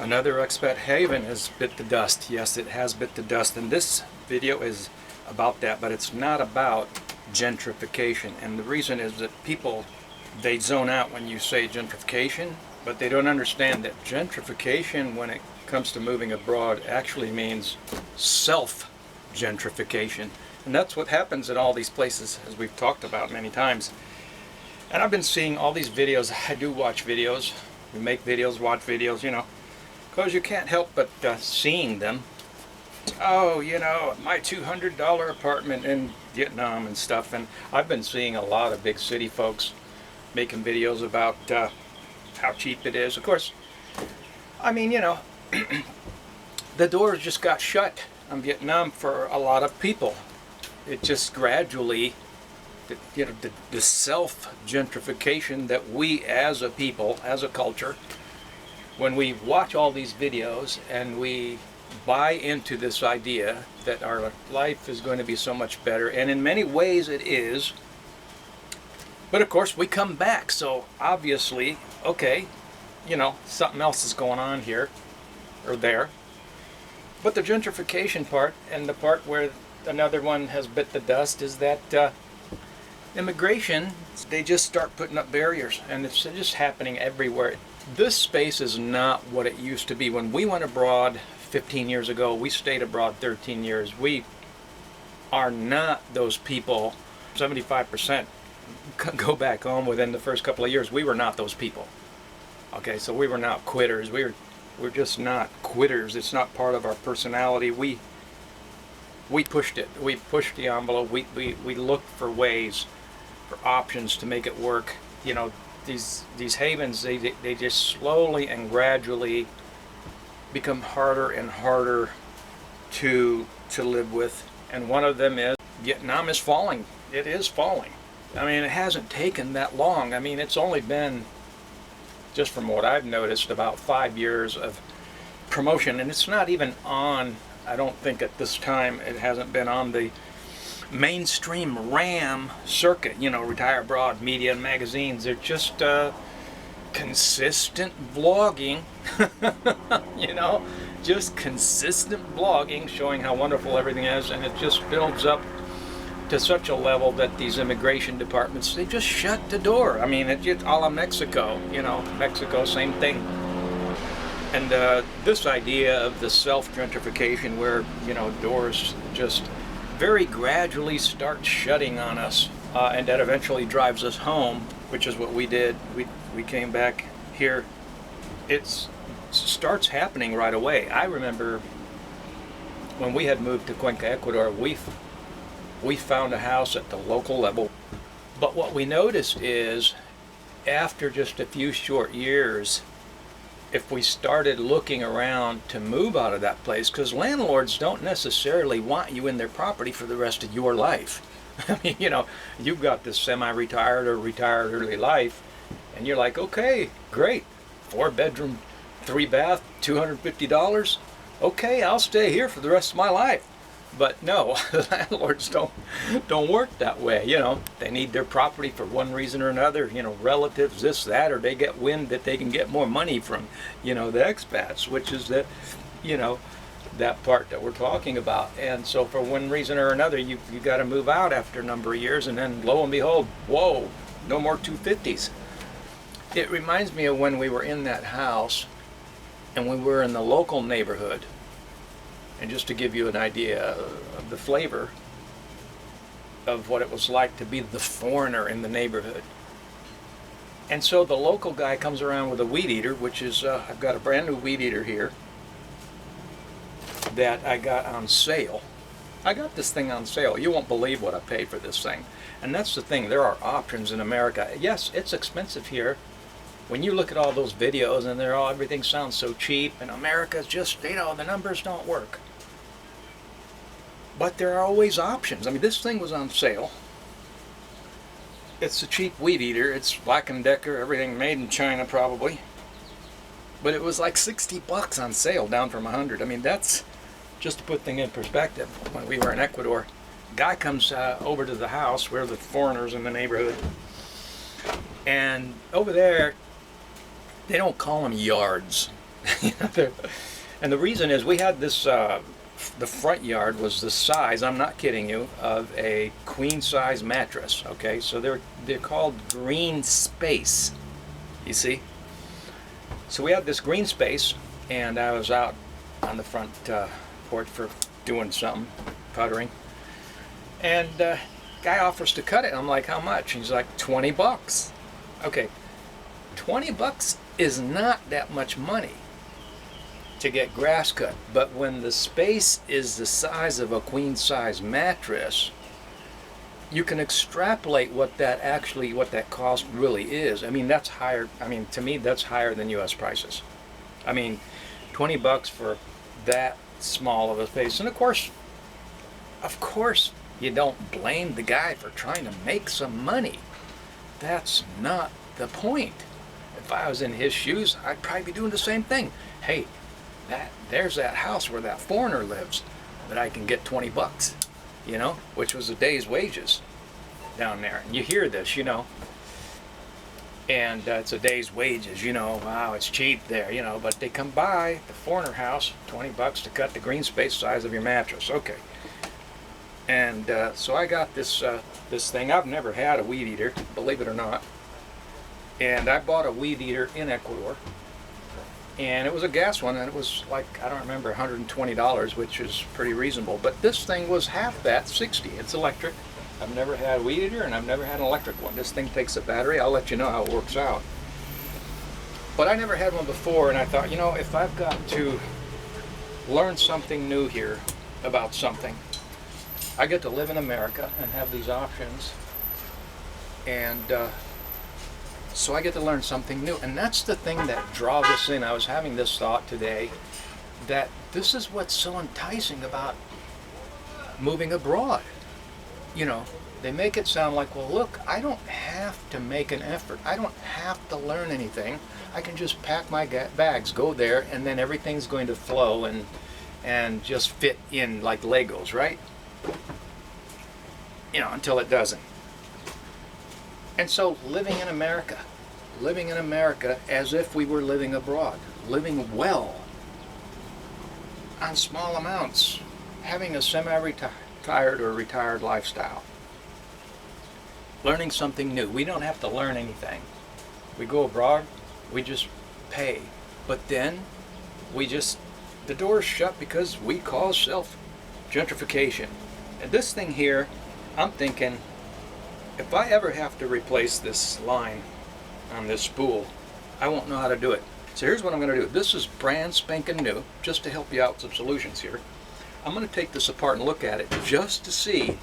Another expat haven has bit the dust. Yes, it has bit the dust, and this video is about that, but it's not about gentrification. And the reason is that people, they zone out when you say gentrification, but they don't understand that gentrification, when it comes to moving abroad, actually means self-gentrification. And that's what happens in all these places, as we've talked about many times. And I've been seeing all these videos. I do watch videos. We make videos, watch videos, you know, because you can't help but seeing them. Oh, you know, my $200 apartment in Vietnam and stuff. And I've been seeing a lot of big city folks making videos about how cheap it is. Of course, I mean, you know, the doors just got shut on Vietnam for a lot of people. It just gradually, you know, the self-gentrification that we as a people, as a culture, when we watch all these videos and we buy into this idea that our life is going to be so much better, and in many ways it is, but of course we come back. So obviously, okay, you know, something else is going on here or there. But the gentrification part, and the part where another one has bit the dust, is that immigration, they just start putting up barriers, and it's just happening everywhere. This space is not what it used to be. When we went abroad 15 years ago, we stayed abroad 13 years. We are not those people. 75% go back home within the first couple of years. We were not those people. Okay, so we were not quitters. We're just not quitters. It's not part of our personality. We pushed it. We pushed the envelope. We looked for ways, for options to make it work. You know, these havens, they just slowly and gradually become harder and harder to live with. And one of them is Vietnam is falling. It is falling. I mean, it hasn't taken that long. I mean, it's only been, just from what I've noticed, about 5 years of promotion, and it's not even on, I don't think at this time, it hasn't been on the mainstream RAM circuit, you know, retire abroad, media and magazines. They're just consistent vlogging, you know, just consistent vlogging showing how wonderful everything is, and it just builds up to such a level that these immigration departments, they just shut the door. I mean, it's just a la Mexico, you know, Mexico, same thing. And this idea of the self-gentrification where, you know, doors just very gradually start shutting on us, and that eventually drives us home, which is what we did. We came back here. It starts happening right away. I remember when we had moved to Cuenca, Ecuador, we found a house at the local level. But what we noticed is, after just a few short years, if we started looking around to move out of that place, because landlords don't necessarily want you in their property for the rest of your life. I mean, you know, you've got this semi-retired or retired early life, and you're like, okay, great, 4-bedroom, 3-bath, $250. Okay, I'll stay here for the rest of my life. But no, landlords don't work that way. You know, they need their property for one reason or another. You know, relatives, this, that, or they get wind that they can get more money from, you know, the expats, which is that, you know, that part that we're talking about. And so for one reason or another, you got to move out after a number of years, and then lo and behold, whoa, no more 250s. It reminds me of when we were in that house, and we were in the local neighborhood. And just to give you an idea of the flavor of what it was like to be the foreigner in the neighborhood. And so the local guy comes around with a weed eater, which is, I've got a brand new weed eater here that I got on sale. I got this thing on sale. You won't believe what I paid for this thing. And that's the thing, there are options in America. Yes, it's expensive here. When you look at all those videos and everything sounds so cheap, and America's just, you know, the numbers don't work. But there are always options. I mean, this thing was on sale. It's a cheap weed eater. It's Black & Decker, everything made in China probably. But it was like 60 bucks on sale, down from 100. I mean, that's just to put things in perspective. When we were in Ecuador, guy comes over to the house. We're the foreigners in the neighborhood. And over there, they don't call them yards. You know, and the reason is we had this, the front yard was the size, I'm not kidding you, of a queen size mattress, okay? So they're called green space, you see? So we had this green space, and I was out on the front porch for doing something, puttering, and guy offers to cut it. I'm like, how much? And he's like, 20 bucks. Okay, 20 bucks is not that much money to get grass cut, but when the space is the size of a queen size mattress, you can extrapolate what that cost really is. I mean, that's higher. I mean, to me, that's higher than U.S. prices. I mean, 20 bucks for that small of a space. And of course, you don't blame the guy for trying to make some money. That's not the point. If I was in his shoes, I'd probably be doing the same thing. Hey, there's that house where that foreigner lives that I can get 20 bucks, you know, which was a day's wages down there. And you hear this, you know, and it's a day's wages, you know, wow, it's cheap there, you know, but they come by the foreigner house, 20 bucks to cut the green space size of your mattress. Okay. And so I got this thing. I've never had a weed eater, believe it or not. And I bought a weed eater in Ecuador. And it was a gas one, and it was like, I don't remember, $120, which is pretty reasonable. But this thing was half that, 60. It's electric. I've never had a weed eater, and I've never had an electric one. This thing takes a battery. I'll let you know how it works out. But I never had one before, and I thought, you know, if I've got to learn something new here about something, I get to live in America and have these options, and so I get to learn something new. And that's the thing that draws us in. I was having this thought today, that this is what's so enticing about moving abroad. You know, they make it sound like, well, look, I don't have to make an effort. I don't have to learn anything. I can just pack my bags, go there, and then everything's going to flow and just fit in like Legos, right? You know, until it doesn't. And so living in America as if we were living abroad, living well, on small amounts, having a semi-retired or retired lifestyle, learning something new. We don't have to learn anything. We go abroad, we just pay. But then the door's shut because we cause self-gentrification. And this thing here, I'm thinking, if I ever have to replace this line on this spool, I won't know how to do it. So here's what I'm going to do. This is brand spanking new, just to help you out with some solutions here. I'm going to take this apart and look at it just to see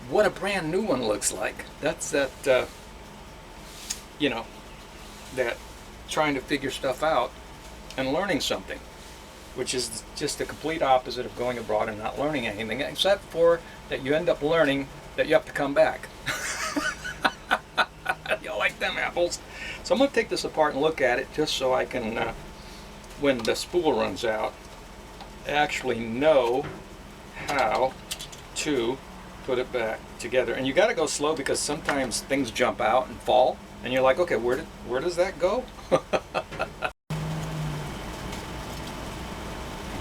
what a brand new one looks like. That's that, you know, that trying to figure stuff out and learning something, which is just the complete opposite of going abroad and not learning anything, except for that you end up learning that you have to come back. You like them apples? So I'm going to take this apart and look at it just so I can, when the spool runs out, actually know how to put it back together. And you got to go slow because sometimes things jump out and fall, and you're like, okay, where does that go?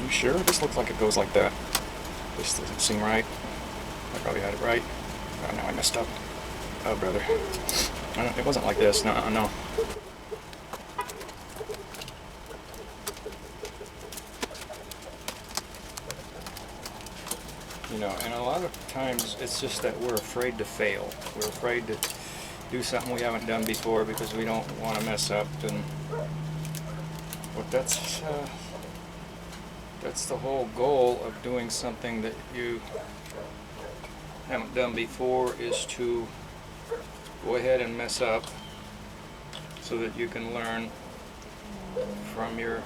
You sure? This looks like it goes like that. This doesn't seem right. I probably had it right. Oh, no, I messed up. Oh, brother. It wasn't like this. No, no. You know, and a lot of times it's just that we're afraid to fail. We're afraid to do something we haven't done before because we don't want to mess up. But that's the whole goal of doing something that you haven't done before, is to go ahead and mess up so that you can learn from your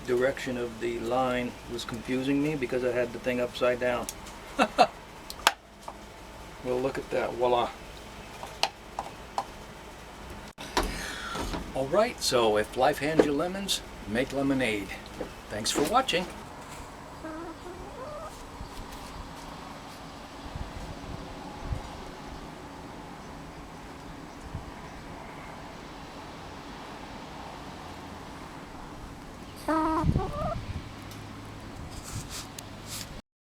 direction of the line was confusing me because I had the thing upside down. Well, look at that, voila. Alright, so if life hands you lemons, make lemonade. Thanks for watching.